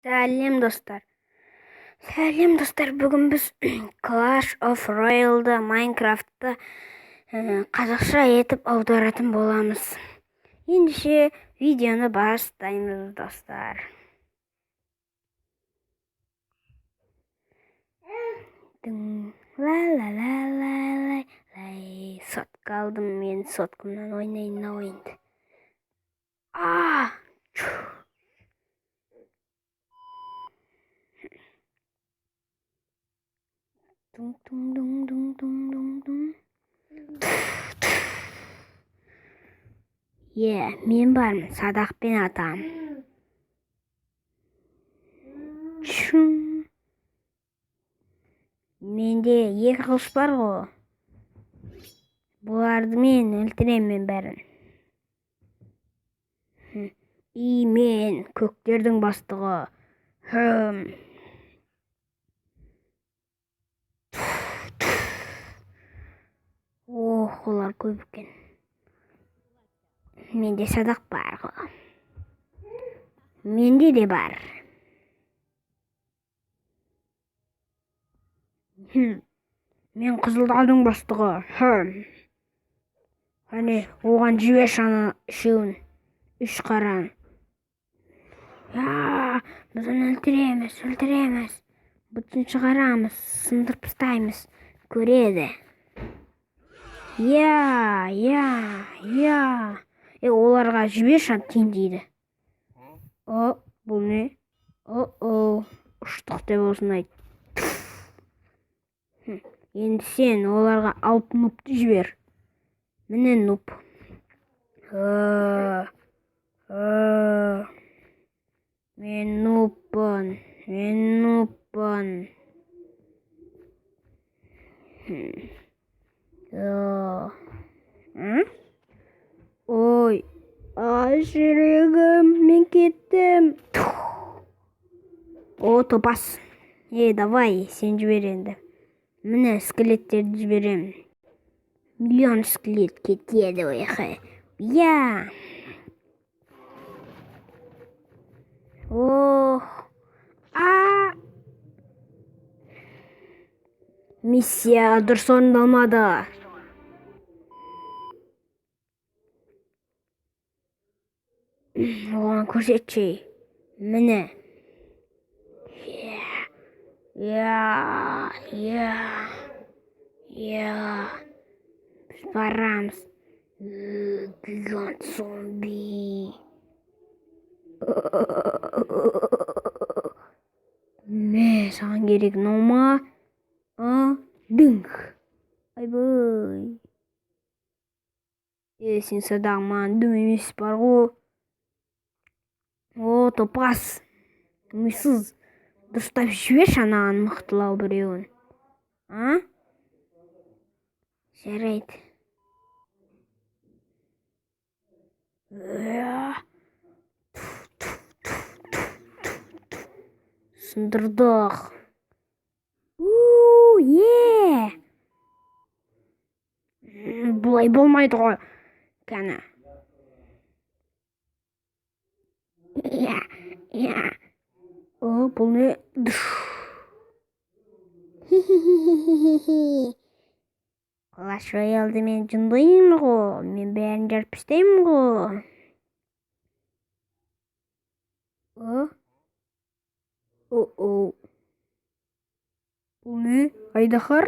Сәлем достар. Бүгін біз Clash of Royale'ды Minecraft'ты қазақша етіп аударатын боламыз. Ендеше видеоны бастаймыз достар. Сотқа алдым, мен соткымнан ойнайын ойынды. Мен бармын, садақпен атам. Менде екі қылыш бар ғой. Бұларды мен өлтіремін бәрін. Мен көктердің бастығы. Олар көп екен. Менде садақ бар ғой. Менде де бар. Мен қызылдардың бастығы. Әне, оған жібер шаны үшеуін. 3 қаран. Біздің өлтіреміз. Бүтін шығарамыз, сындырып тастаймыз. Көреді. Оларға жібер шаны тиін дейді. Бұл не? Ұштық деп осыны айт. Енді сен оларға 6 нупты жібер. Міне нуп. Мен нуппын. Ой, жүрегім, мен кеттім. Топас. Давай, сен жібер енді. Міне скелеттерді жіберем. Миллион скелет кетеді ойқай. Миссия дұрыс орындалмады. Оған көрсетші. Міне. Біз барамыз. Гигант зомби. Саған керек нома. Дыңқ. Ай-бай. Сен садағыман дым емес бар ғой. Топас. Мүйсіз. Дұрыстап жібер шанаған мықтылау біреуін. Жарайды. Сындырдық. Бұлай болмайды ғой. Кәні. Бұл не? Clash Royale'ды мен жындайым ғой. Мен бәрін жарып істеймін ғой. Бұл не? Айдахар?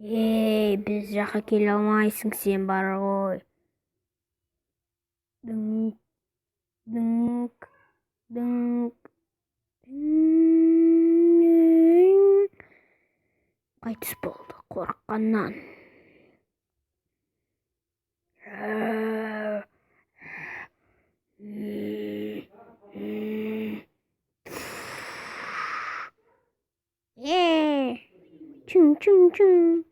Біз жаққа келе алмайсың, сен бар ғой. Қайтыс болды қорыққаннан. Чүң.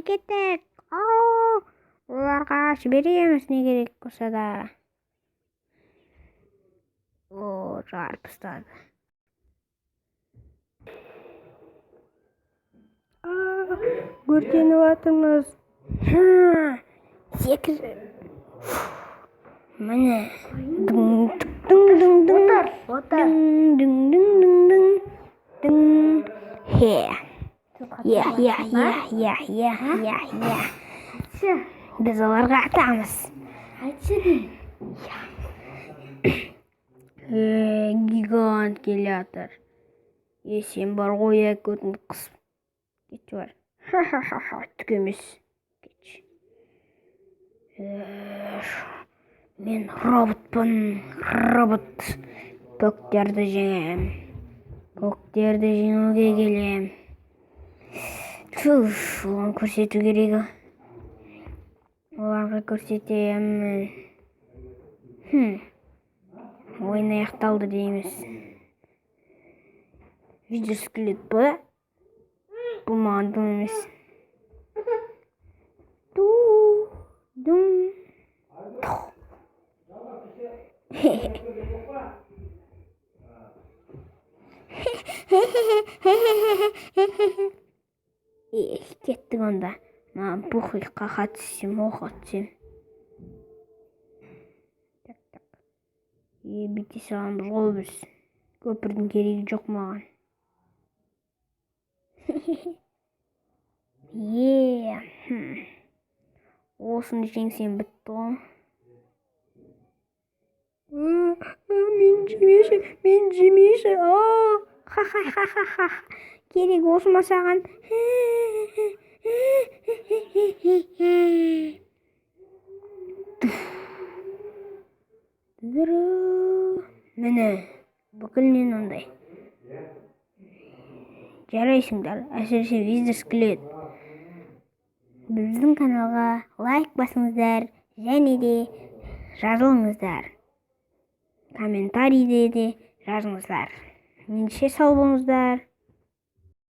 Кеттік. Оларға жібереміз не керек болса да. Жарып ұстады. Өртеніп жатырмыз. Секір. Міне. Отыр. Біз оларға атамыз. Айтшы дейін. Гигант келатыр. Сен бар ғой, көтіңді қысып. Кетші бар. Ха-ха-ха, түк емес. Кетші. Мен роботпын. Робот. Көктерді жеңем. Көктерді жеңуге келем. Оған көрсету керек. Оларға көрсетем. Ойын аяқталды дейміз. Видеоскелет бұ? Бұл маған дым емес. Дум. Кеттік онда. Маған бұқи қақа түсем, оға түсем. Бүйте саламыз ғой біз. Көпірдің керегі жоқ маған. Осыны жеңсем бітті ғой. Мен жемеші. Ха-ха-ха-ха-ха. Керек осы ма саған? Міне, бүкілінен ондай. Жарайсыңдар, әсіресе видеоскелет. Біздің каналға лайк басыңыздар, және де жазылыңыздар. Комментарийде де жазыңыздар. Менше сау болыңыздар.